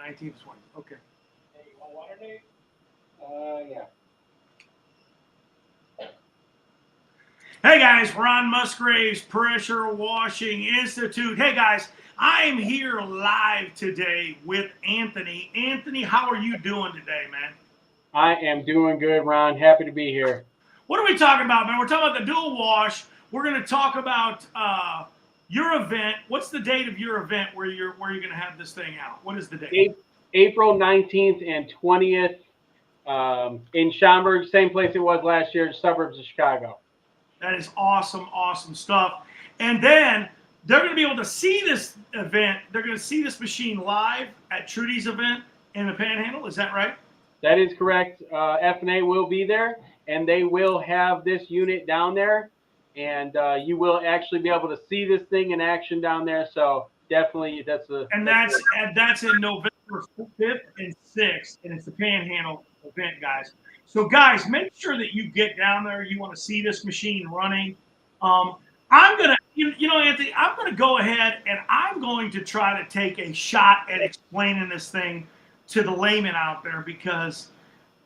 19th, 20th. Okay. Hey, you want water, Nate? Yeah. Hey guys, Ron Musgraves, Pressure Washing Institute. Hey guys, I'm here live today with Anthony. Anthony, how are you doing today, man? I am doing good, Ron. Happy to be here. What are we talking about, man? We're talking about the dual wash. We're going to talk about your event. What's the date of your event where you're going to have this thing out? What is the date? April 19th and 20th in Schaumburg, same place it was last year, suburbs of Chicago. That is awesome, awesome stuff. And then they're going to be able to see this event. They're going to see this machine live at Trudy's event in the Panhandle. Is that right? That is correct. F&A will be there, and they will have this unit down there, and you will actually be able to see this thing in action down there. So definitely, that's in November 5th and 6th, and it's the Panhandle event, guys. So, guys, make sure that you get down there. You want to see this machine running. I'm going to, Anthony, I'm going to go ahead and I'm going to try to take a shot at explaining this thing to the layman out there because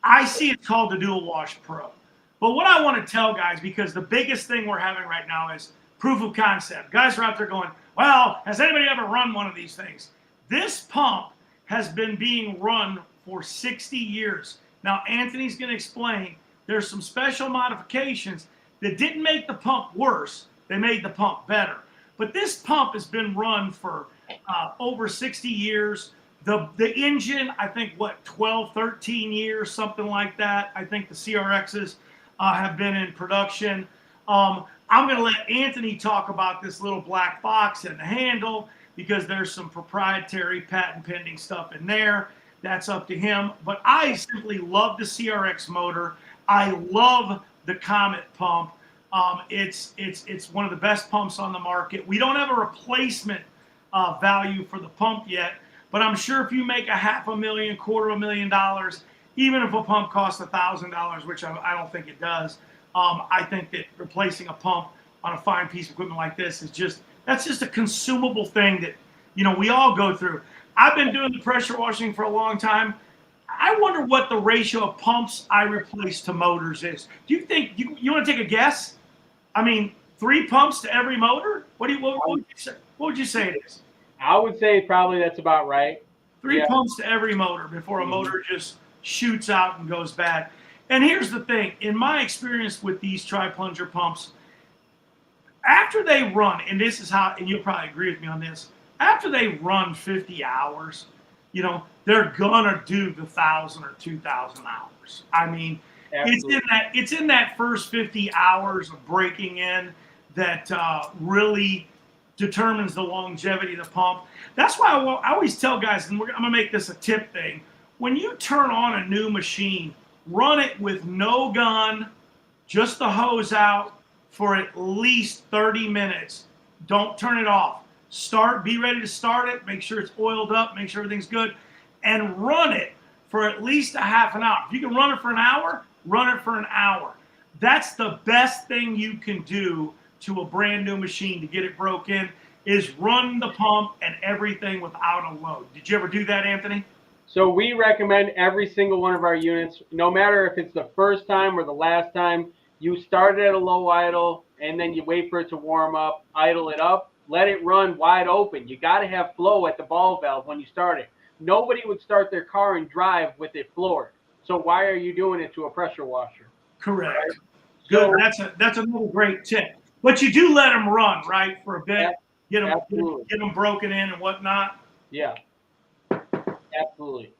I see it's called the Dual Wash Pro. But what I want to tell guys, because the biggest thing we're having right now is proof of concept. Guys are out there going, well, has anybody ever run one of these things? This pump has been being run for 60 years. Now, Anthony's going to explain there's some special modifications that didn't make the pump worse. They made the pump better. But this pump has been run for over 60 years. The engine, I think, 12, 13 years, something like that. I think the CRXs have been in production. I'm going to let Anthony talk about this little black box and the handle because there's some proprietary patent pending stuff in there. That's up to him. But I simply love the CRX motor. I love the Comet pump. It's one of the best pumps on the market. We don't have a replacement value for the pump yet, but I'm sure if you make $500,000, $250,000, even if a pump costs $1,000, which I don't think it does, I think that replacing a pump on a fine piece of equipment like this that's just a consumable thing that we all go through. I've been doing the pressure washing for a long time. I wonder what the ratio of pumps I replace to motors is. Do you think you want to take a guess? I mean, 3 pumps to every motor? What would you say it is? I would say probably that's about right. 3 pumps to every motor before a motor just shoots out and goes bad. And here's the thing. In my experience with these tri-plunger pumps, after they run, and this is how, and you'll probably agree with me on this, after they run 50 hours, they're gonna do the 1,000 or 2,000 hours. I mean, it's in that first 50 hours of breaking in that really determines the longevity of the pump. That's why I always tell guys, and I'm gonna make this a tip thing. When you turn on a new machine, run it with no gun, just the hose out for at least 30 minutes. Don't turn it off. Be ready to start it, make sure it's oiled up, make sure everything's good, and run it for at least a half an hour. If you can run it for an hour, run it for an hour. That's the best thing you can do to a brand new machine to get it broken is run the pump and everything without a load. Did you ever do that, Anthony? So we recommend every single one of our units, no matter if it's the first time or the last time, you start it at a low idle and then you wait for it to warm up, idle it up, let it run wide open. You got to have flow at the ball valve when you start it. Nobody would start their car and drive with it floored. So why are you doing it to a pressure washer? Correct. Right? Good. That's another great tip. But you do let them run, right, for a bit, get them broken in and whatnot. Yeah, absolutely.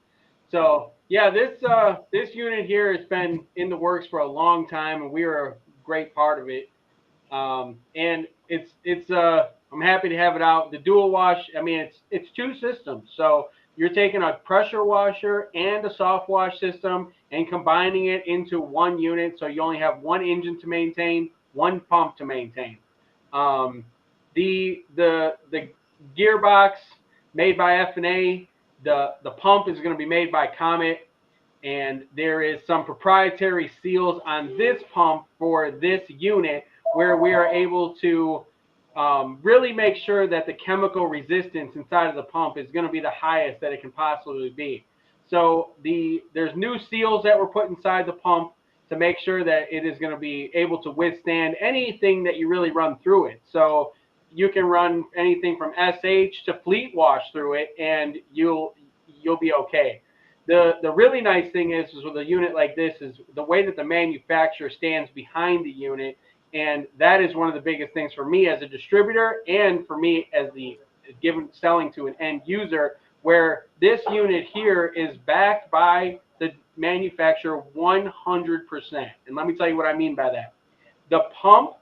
So yeah, this unit here has been in the works for a long time, and we are a great part of it. And it's I'm happy to have it out. The dual wash, I mean, it's 2 systems. So you're taking a pressure washer and a soft wash system and combining it into one unit. So you only have one engine to maintain, one pump to maintain. The gearbox made by F&A, the pump is going to be made by Comet, and there is some proprietary seals on this pump for this unit where we are able to really make sure that the chemical resistance inside of the pump is going to be the highest that it can possibly be. So there's new seals that were put inside the pump to make sure that it is going to be able to withstand anything that you really run through it. So you can run anything from SH to fleet wash through it, and you'll be okay. The really nice thing is with a unit like this is the way that the manufacturer stands behind the unit, and that is one of the biggest things for me as a distributor and for me as the selling to an end user, where this unit here is backed by the manufacturer 100%. And let me tell you what I mean by that. The pump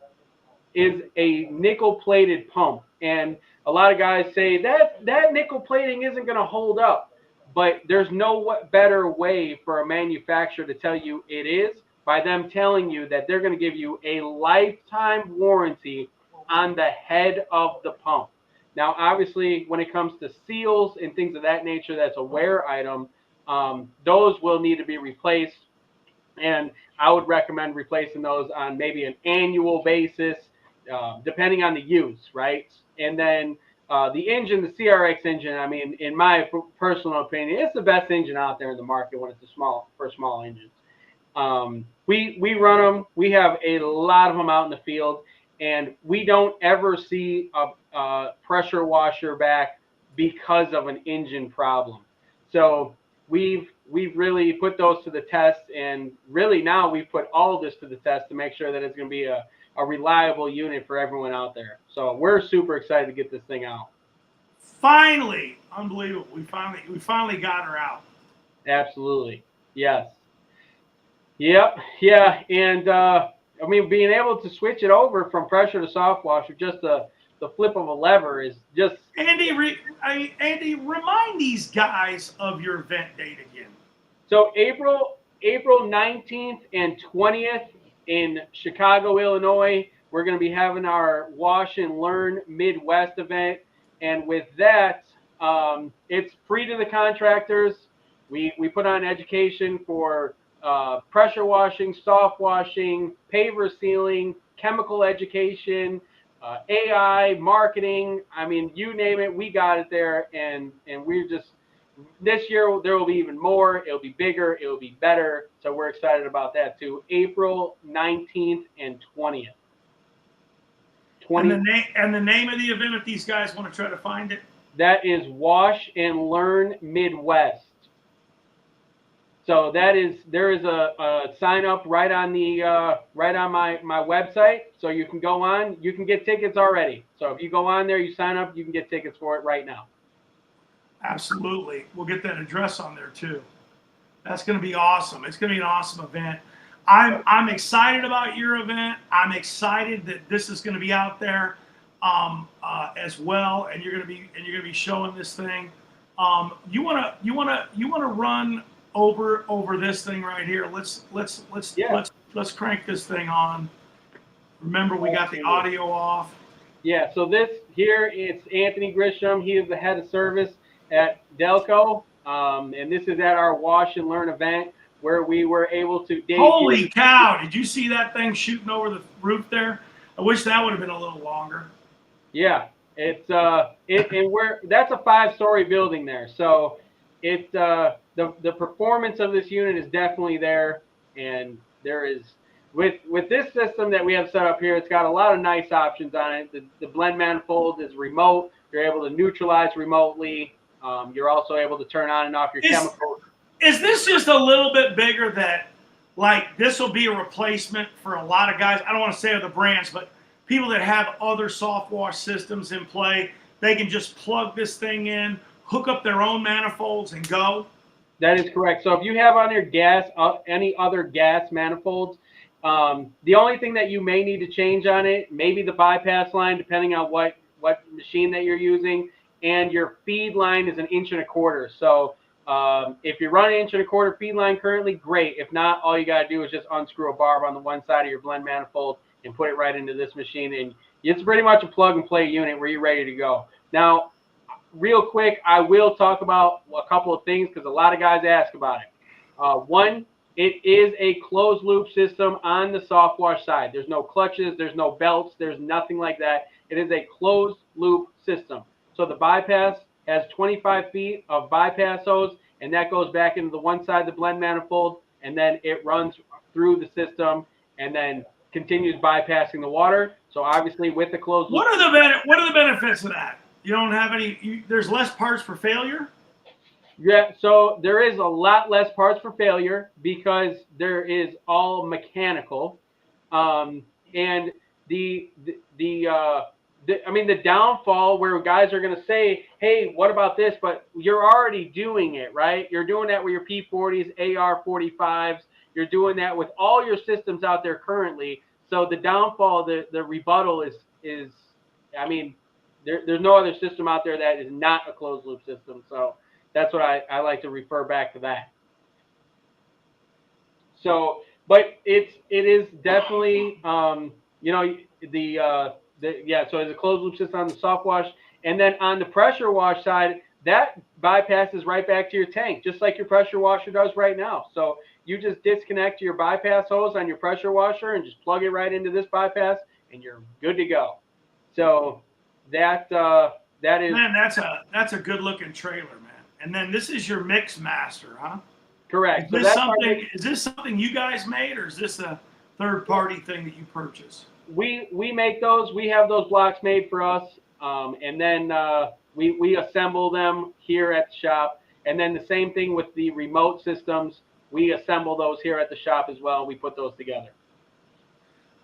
is a nickel plated pump, and a lot of guys say that nickel plating isn't going to hold up, but there's no better way for a manufacturer to tell you it is by them telling you that they're going to give you a lifetime warranty on the head of the pump. Now, obviously, when it comes to seals and things of that nature, that's a wear item. Those will need to be replaced, and I would recommend replacing those on maybe an annual basis, depending on the use, right? And then the engine, the CRX engine, I mean, in my personal opinion, it's the best engine out there in the market when it's for small engines. We run them. We have a lot of them out in the field, and we don't ever see a pressure washer back because of an engine problem. So we've really put those to the test, and really now we've put all of this to the test to make sure that it's going to be a reliable unit for everyone out there. So we're super excited to get this thing out. Finally, unbelievable. We finally got her out. Absolutely. Yes. Yep. Yeah. And I mean, being able to switch it over from pressure to soft wash with just the flip of a lever is just. Andy, remind these guys of your event date again. So April 19th and 20th in Chicago, Illinois, we're going to be having our Wash and Learn Midwest event. And with that, it's free to the contractors. We put on education for pressure washing, soft washing, paver sealing, chemical education, AI, marketing. I mean, you name it, we got it there. And we're just, this year there will be even more. It'll be bigger. It'll be better. So we're excited about that too. April 19th and 20th. And the name of the event, if these guys want to try to find it? That is Wash and Learn Midwest. So there is a sign up right on my website. So you can go on, you can get tickets already. So if you go on there, you sign up, you can get tickets for it right now. Absolutely. We'll get that address on there too. That's going to be awesome. It's going to be an awesome event. I'm excited about your event. I'm excited that this is going to be out there as well, and you're going to be showing this thing. You want to run over this thing right here. Let's crank this thing on. Remember, we got the audio off. Yeah. So this here, it's Anthony Grisham. He is the head of service at Delco, and this is at our Wash and Learn event, where we were able to debut. Holy cow! Did you see that thing shooting over the roof there? I wish that would have been a little longer. Yeah, it's that's a 5-story building there, so it's the performance of this unit is definitely there, and there is with this system that we have set up here, it's got a lot of nice options on it. The blend manifold is remote. You're able to neutralize remotely. You're also able to turn on and off your chemicals. Is this just a little bit bigger that, like, this will be a replacement for a lot of guys? I don't want to say other brands, but people that have other soft wash systems in play, they can just plug this thing in, hook up their own manifolds, and go? That is correct. So if you have on your gas, any other gas manifolds, the only thing that you may need to change on it, maybe the bypass line, depending on what machine that you're using, and your feed line is 1 1/4 inches. So if you're running 1 1/4 inch feed line currently, great. If not, all you got to do is just unscrew a barb on the one side of your blend manifold and put it right into this machine. And it's pretty much a plug and play unit where you're ready to go. Now, real quick, I will talk about a couple of things because a lot of guys ask about it. One, it is a closed loop system on the soft wash side. There's no clutches, there's no belts, there's nothing like that. It is a closed loop system. So the bypass has 25 feet of bypass hose, and that goes back into the one side of the blend manifold, and then it runs through the system and then continues bypassing the water. So obviously with the closed loop. What are the benefits of that? You don't have any. There's less parts for failure. Yeah, so there is a lot less parts for failure because there is all mechanical, and the downfall where guys are going to say, hey, what about this? But you're already doing it, right? You're doing that with your P40s, AR45s. You're doing that with all your systems out there currently. So the downfall, the rebuttal is, I mean, there's no other system out there that is not a closed loop system. So that's what I like to refer back to that. So, but it is definitely, so it's a closed loop system on the soft wash. And then on the pressure wash side, that bypasses right back to your tank, just like your pressure washer does right now. So you just disconnect your bypass hose on your pressure washer and just plug it right into this bypass, and you're good to go. So that is, man, that's a good looking trailer, man. And then this is your Mix Master, huh? correct. Is this something you guys made, or is this a third party thing that you purchased? We make those. We have those blocks made for us, and then we assemble them here at the shop. And then the same thing with the remote systems. We assemble those here at the shop as well. We put those together.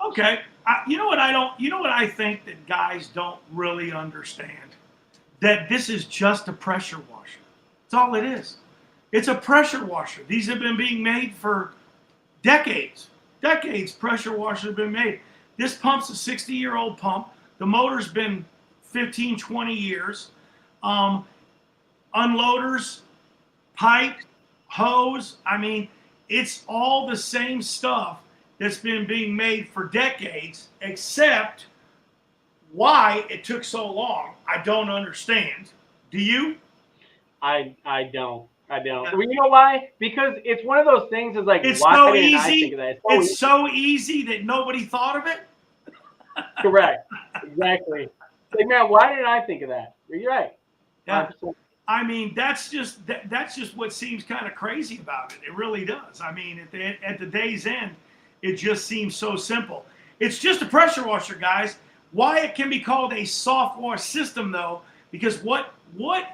Okay. You know what I think that guys don't really understand? That this is just a pressure washer. That's all it is. It's a pressure washer. These have been being made for decades. Decades pressure washers have been made. This pump's a 60-year-old pump. The motor's been 15, 20 years. Unloaders, pipe, hose. I mean, it's all the same stuff that's been being made for decades, except why it took so long, I don't understand. Do you? I don't. Yeah. Well, you know why? Because it's one of those things. Is like, it's why so didn't easy. I think of that? It's so easy that nobody thought of it. Correct. Exactly. Like, man, why didn't I think of that? You're right. Yeah. I mean, that's just what seems kind of crazy about it. It really does. I mean, at the day's end, it just seems so simple. It's just a pressure washer, guys. Why it can be called a soft wash system, though, because what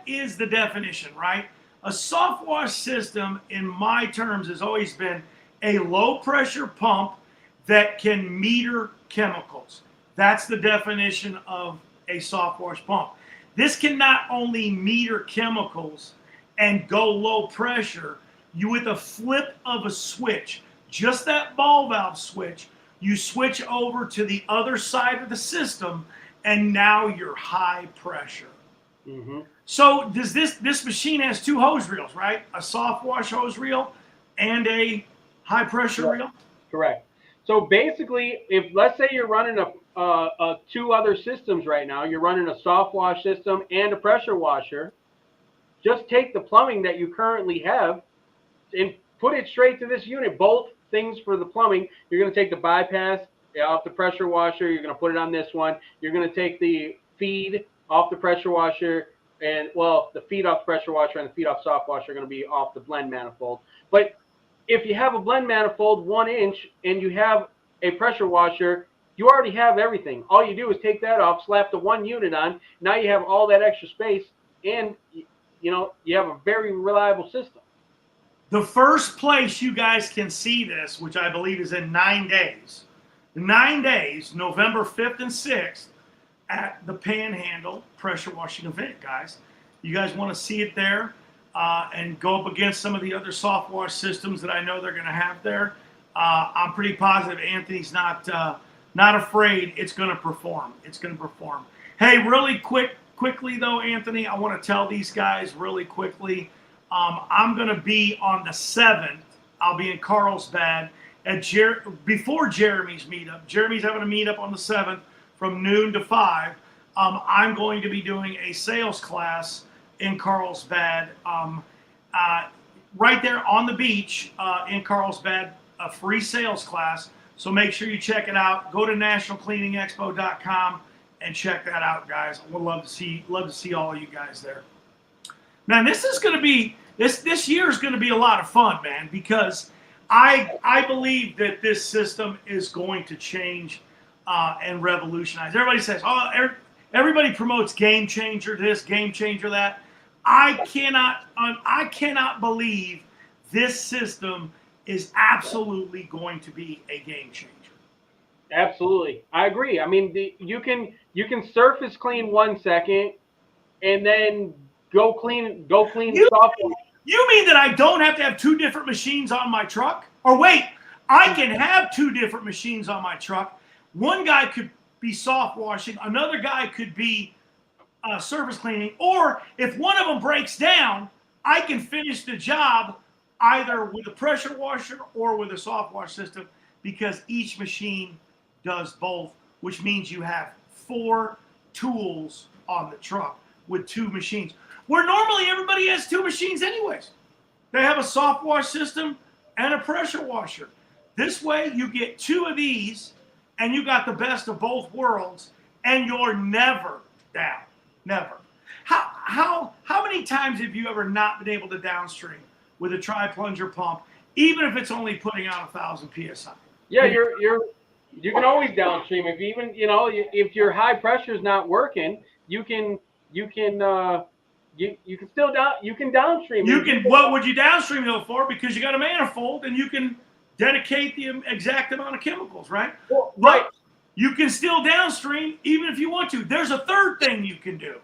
is the definition, right? A soft wash system, in my terms, has always been a low pressure pump that can meter chemicals. That's the definition of a soft wash pump. This can not only meter chemicals and go low pressure, you with a flip of a switch, just that ball valve switch, you switch over to the other side of the system, and now you're high pressure. Mm-hmm. So does this machine has two hose reels, right? A soft wash hose reel and a high pressure reel? Correct. So basically, if let's say you're running two other systems right now, you're running a soft wash system and a pressure washer, just take the plumbing that you currently have and put it straight to this unit. Both things for the plumbing. You're going to take the bypass off the pressure washer. You're going to put it on this one. You're going to take the feed off the pressure washer. And, well, the feed off the pressure washer and the feed off soft washer are going to be off the blend manifold. But if you have a blend manifold 1 inch and you have a pressure washer, you already have everything. All you do is take that off, slap the one unit on. Now you have all that extra space, and you have a very reliable system. The first place you guys can see this, which I believe is in 9 days, November 5th and 6th, at the Panhandle Pressure Washing event, guys. You guys want to see it there and go up against some of the other soft wash systems that I know they're going to have there. I'm pretty positive Anthony's not afraid it's going to perform. It's going to perform. Hey, really quickly though, Anthony, I want to tell these guys really quickly. I'm going to be on the 7th. I'll be in Carlsbad before Jeremy's meetup. Jeremy's having a meetup on the 7th from noon to 5. I'm going to be doing a sales class in Carlsbad, right there on the beach in Carlsbad, a free sales class. So make sure you check it out. Go to nationalcleaningexpo.com. and check that out, guys. I would love to see all of you guys there. Man, this is going to be this year is going to be a lot of fun, man, because I believe that this system is going to change and revolutionize. Everybody says, oh, everybody promotes game changer this, game changer that. I cannot believe this system is absolutely going to be a game changer. Absolutely, I agree. I mean, you can surface clean 1 second, and then go clean soft wash. You mean that I don't have to have 2 different machines on my truck? Or wait, I can have 2 different machines on my truck. One guy could be soft washing, another guy could be surface cleaning, or if one of them breaks down, I can finish the job either with a pressure washer or with a soft wash system, because each machine does both, which means you have 4 tools on the truck with 2 machines. Where normally everybody has 2 machines anyways. They have a soft wash system and a pressure washer. This way you get 2 of these and you got the best of both worlds, and you're never down. Never. How many times have you ever not been able to downstream with a tri-plunger pump, even if it's only putting out 1,000 psi? Yeah, you can always downstream. If even if your high pressure is not working, you can still downstream. What would you downstream though for? Because you got a manifold and you can dedicate the exact amount of chemicals, right? Well, right. But you can still downstream even if you want to. There's a third thing you can do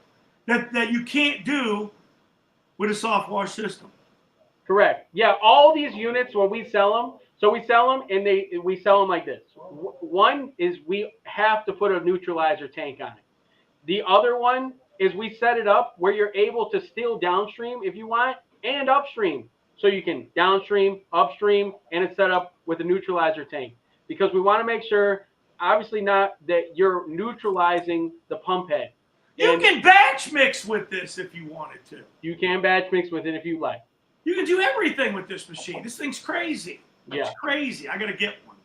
that you can't do with a soft wash system. Correct. Yeah, all these units when we sell them, so we sell them and we sell them like this. One is we have to put a neutralizer tank on it. The other one is we set it up where you're able to still downstream if you want and upstream. So you can downstream, upstream, and it's set up with a neutralizer tank, because we want to make sure, obviously, not that you're neutralizing the pump head. You can batch mix with this if you wanted to. You can batch mix with it if you like. You can do everything with this machine. This thing's crazy. Yeah. It's crazy. I got to get one.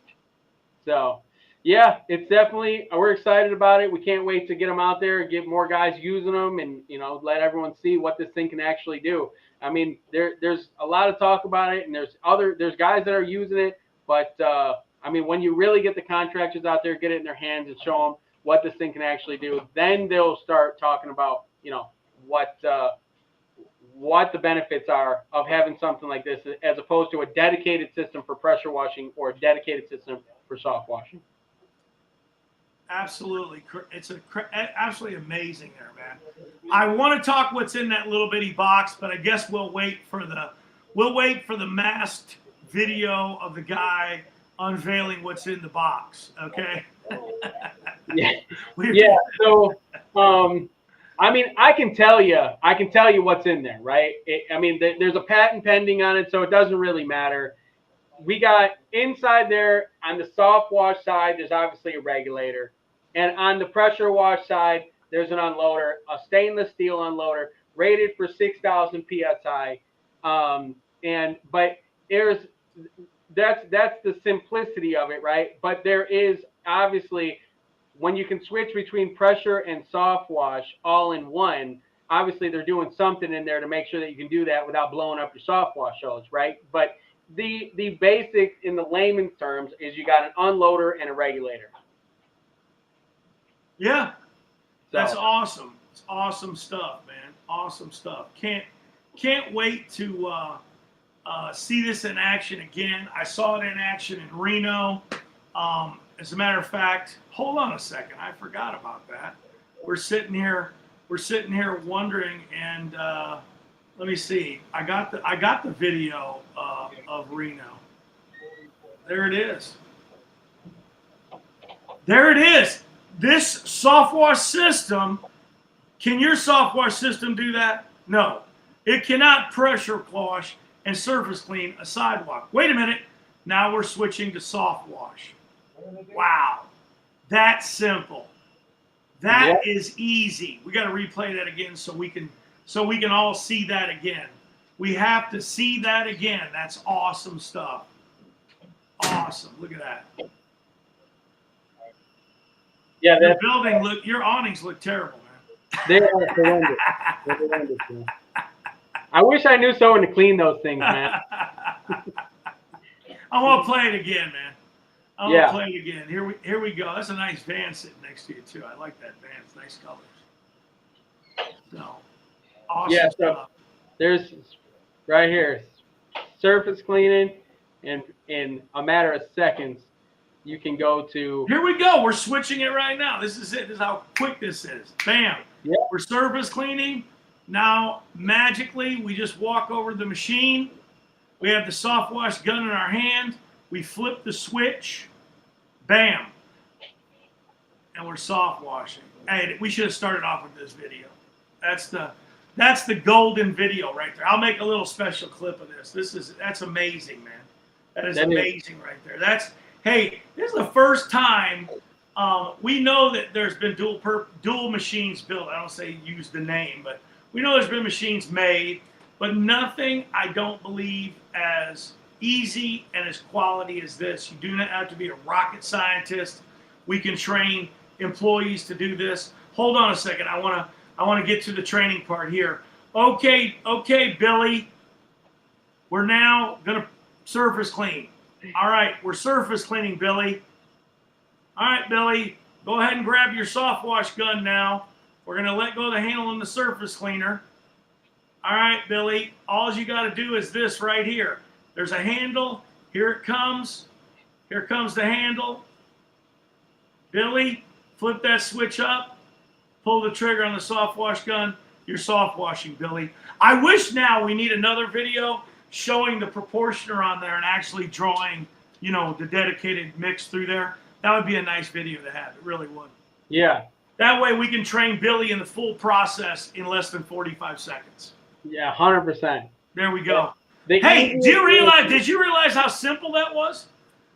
So, yeah, it's definitely, we're excited about it. We can't wait to get them out there, get more guys using them, and, let everyone see what this thing can actually do. I mean, there's a lot of talk about it, and there's guys that are using it, but, I mean, when you really get the contractors out there, get it in their hands and show them what this thing can actually do, then they'll start talking about, what the benefits are of having something like this, as opposed to a dedicated system for pressure washing or a dedicated system for soft washing. Absolutely. It's absolutely amazing there, man. I want to talk what's in that little bitty box, but I guess we'll wait for the masked video of the guy unveiling what's in the box. Okay. Yeah. So, I mean, I can tell you what's in there, right? There's a patent pending on it, so it doesn't really matter. We got inside there on the soft wash side, there's obviously a regulator. And on the pressure wash side, there's an unloader, a stainless steel unloader rated for 6,000 PSI. But that's the simplicity of it, right? But there is obviously, when you can switch between pressure and soft wash all in one, obviously they're doing something in there to make sure that you can do that without blowing up your soft wash hose, right? But the basics in the layman's terms is you got an unloader and a regulator. Yeah, that's awesome. It's awesome stuff, man. Awesome stuff. Can't wait to see this in action again. I saw it in action in Reno. As a matter of fact, hold on a second. I forgot about that. We're sitting here wondering, and let me see. I got the video of Reno. There it is. There it is. This soft wash system, can your soft wash system do that? No. It cannot pressure wash and surface clean a sidewalk. Wait a minute. Now we're switching to soft wash. Wow. That's simple. That is easy. We got to replay that again so we can all see that again. We have to see that again. That's awesome stuff. Awesome. Look at that. Yeah, Your that's building your awnings look terrible, man. they are horrendous. They're horrendous, man. I wish I knew someone to clean those things, man. I want to play it again, man. I want Yeah. to play it again. Here we go. That's a nice van sitting next to you too. I like that van. It's nice colors. So awesome Yeah, so stuff. there's right here, surface cleaning, and in a matter of seconds, you can go to. Here we go. We're switching it right now. This is it. This is how quick this is. Bam. Yeah. We're surface cleaning. Now, magically, we just walk over to the machine. We have the soft wash gun in our hand. We flip the switch. Bam. And we're soft washing. Hey, we should have started off with this video. That's the golden video right there. I'll make a little special clip of this. That's amazing, man. That is amazing right there. Hey, this is the first time we know that there's been dual machines built. I don't say use the name, but we know there's been machines made, but nothing I don't believe as easy and as quality as this. You do not have to be a rocket scientist. We can train employees to do this. Hold on a second. I want to get to the training part here. Okay, Billy. We're now going to surface clean. All right, we're surface cleaning, Billy. All right, Billy, go ahead and grab your soft wash gun now. We're going to let go of the handle on the surface cleaner. All right, Billy, all you got to do is this right here. There's a handle. Here it comes. Here comes the handle. Billy, flip that switch up. Pull the trigger on the soft wash gun. You're soft washing, Billy. I wish now we need another video showing the proportioner on there and actually drawing, the dedicated mix through there. That would be a nice video to have. It really would. Yeah. That way we can train Billy in the full process in less than 45 seconds. Yeah, 100%. There we go. Yeah. Hey, did you realize how simple that was?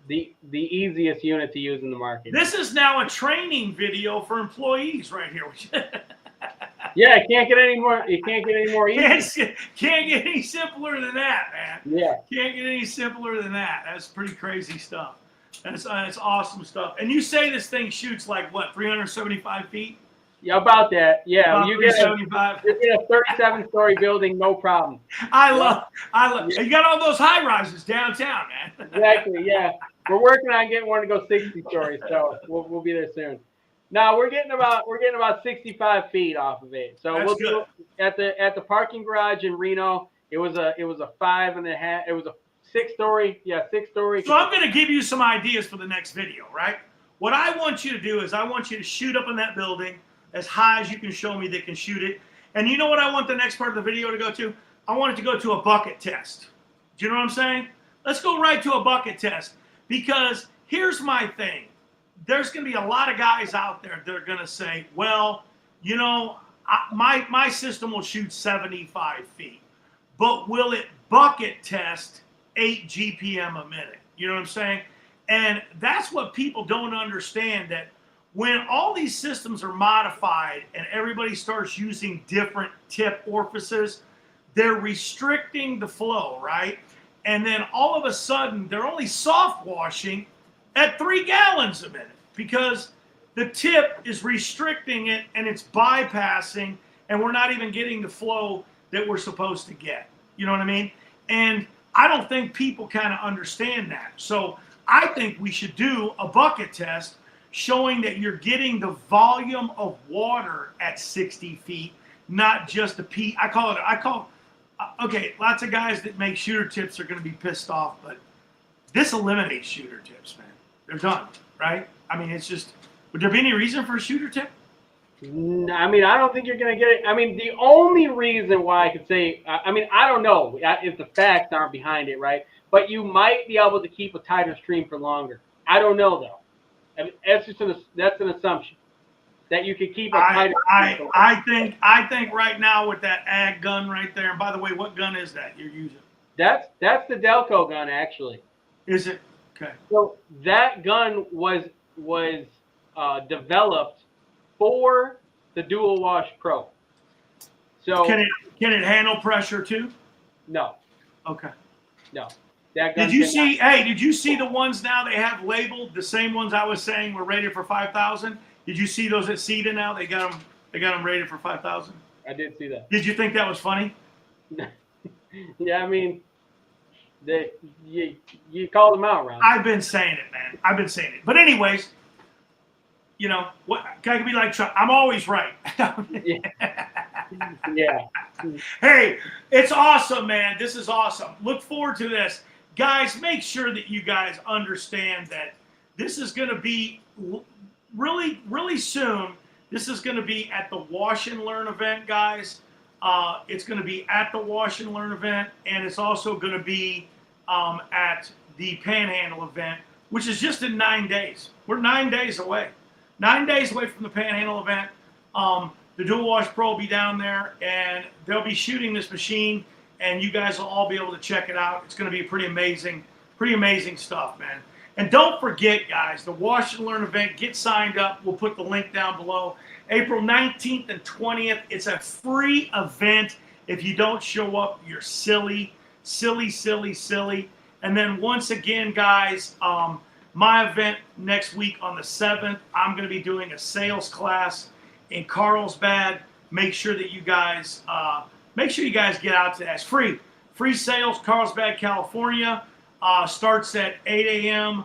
The easiest unit to use in the market. This is now a training video for employees right here. Yeah, it can't get any more easy. Can't get any simpler than that, man. Yeah. Can't get any simpler than that. That's pretty crazy stuff. That's awesome stuff. And you say this thing shoots like what, 375 feet? Yeah, about that. Yeah, About you get a 37-story building, no problem. I love. You got all those high rises downtown, man. Exactly. Yeah, we're working on getting one to go 60 stories, so we'll be there soon. Now we're getting about 65 feet off of it. So That's do at the parking garage in Reno. It was a 5.5. It was a 6-story. Yeah, 6-story. So I'm going to give you some ideas for the next video, right? What I want you to do is I want you to shoot up in that building as high as you can show me that can shoot it. And you know what I want the next part of the video to go to? I want it to go to a bucket test. Do you know what I'm saying? Let's go right to a bucket test, because here's my thing. There's going to be a lot of guys out there that are going to say, well, my system will shoot 75 feet, but will it bucket test 8 GPM a minute? You know what I'm saying? And that's what people don't understand, that when all these systems are modified and everybody starts using different tip orifices, they're restricting the flow, right? And then all of a sudden, they're only soft washing at 3 gallons a minute because the tip is restricting it and it's bypassing, and we're not even getting the flow that we're supposed to get. You know what I mean? And I don't think people kind of understand that. So I think we should do a bucket test showing that you're getting the volume of water at 60 feet, not just a pee. Okay, lots of guys that make shooter tips are going to be pissed off, but this eliminates shooter tips, man. They're done, right? I mean, it's just, would there be any reason for a shooter tip? I mean, I don't think you're going to get it. I mean, the only reason why I could say, I don't know if the facts aren't behind it, right? But you might be able to keep a tighter stream for longer. I don't know, though. I mean, that's an assumption that you could keep a tighter stream. I think right now with that ag gun right there, and by the way, what gun is that you're using? That's the Delco gun, actually. Is it? Okay. So that gun was developed for the Dual Wash Pro. So can it handle pressure too? No. Okay. No. That gun did you see the ones now they have labeled, the same ones I was saying were rated for 5,000? Did you see those at CETA now? They got them rated for 5,000. I did see that. Did you think that was funny? Yeah, I mean, you called them out, Ron. I've been saying it, man. I've been saying it. But anyways, you know, what I can be like Trump. I'm always right. Yeah. Hey, it's awesome, man. This is awesome. Look forward to this. Guys, make sure that you guys understand that this is going to be really, really soon. This is going to be at the Wash and Learn event, guys. It's going to be at the Wash and Learn event, and it's also going to be at the Panhandle event, which is just in 9 days. We're 9 days away. 9 days away from the Panhandle event. The Dual Wash Pro will be down there, and they'll be shooting this machine, and you guys will all be able to check it out. It's going to be pretty amazing stuff, man. And don't forget, guys, the Wash and Learn event. Get signed up. We'll put the link down below. April 19th and 20th. It's a free event. If you don't show up, you're silly. And then once again, guys, my event next week on the 7th, I'm going to be doing a sales class in Carlsbad. Make sure that you guys get out to that. It's free. Free sales, Carlsbad, California. Starts at 8 a.m.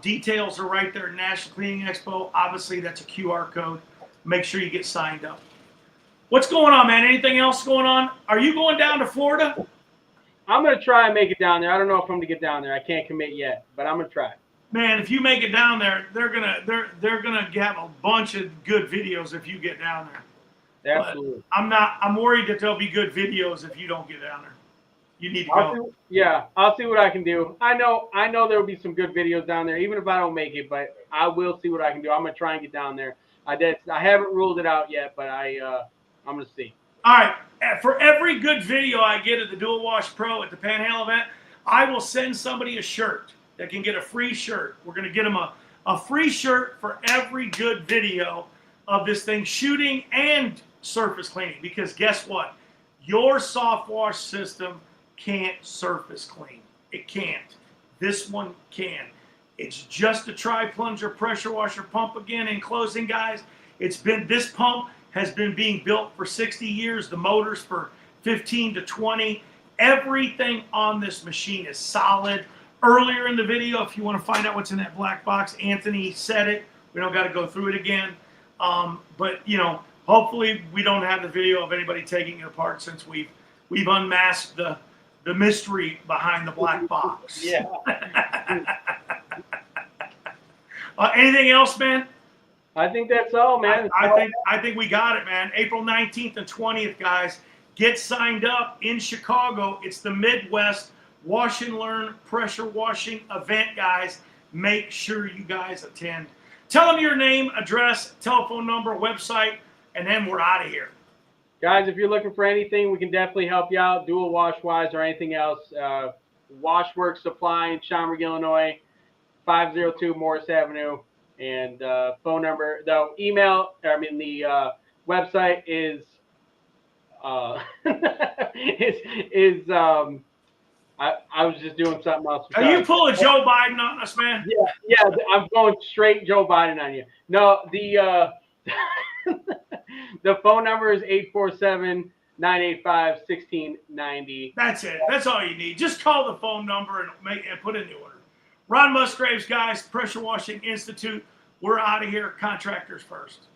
Details are right there at National Cleaning Expo. Obviously, that's a QR code. Make sure you get signed up. What's going on, man? Anything else going on? Are you going down to Florida? I'm going to try and make it down there. I don't know if I'm going to get down there. I can't commit yet, but I'm going to try. Man, if you make it down there, they're gonna have a bunch of good videos if you get down there. Absolutely. But I'm worried that there'll be good videos if you don't get down there. You need to go. I'll see what I can do. I know there will be some good videos down there, even if I don't make it, but I will see what I can do. I'm gonna try and get down there. I haven't ruled it out yet, but I'm gonna see. All right. For every good video I get at the Dual Wash Pro at the Panhandle event, I will send somebody a shirt that can get a free shirt. We're gonna get them a free shirt for every good video of this thing shooting and surface cleaning. Because guess what? Your soft wash system can't surface clean. It can't. This one can. It's just a tri-plunger pressure washer pump. Again, in closing, guys, this pump has been being built for 60 years. The motors for 15 to 20. Everything on this machine is solid. Earlier in the video, if you want to find out what's in that black box, Anthony said it. We don't got to go through it again. But you know, hopefully we don't have the video of anybody taking it apart since we've unmasked the mystery behind the black box. Yeah. Anything else, man? I think that's all, man. I think we got it, man. April 19th and 20th, guys. Get signed up in Chicago. It's the Midwest Wash and Learn pressure washing event, guys. Make sure you guys attend. Tell them your name, address, telephone number, website, and then we're out of here. Guys, if you're looking for anything, we can definitely help you out, Dual Wash wise or anything else. Washworks Supply in Schaumburg, Illinois, 502 Morris Avenue. And phone number, the website is I was just doing something else. Are you pulling Joe Biden on us, man? Yeah, I'm going straight Joe Biden on you. No, the the phone number is 847-985-1690. That's it. That's all you need. Just call the phone number and put in the order. Ron Musgraves, guys, Pressure Washing Institute. We're out of here. Contractors first.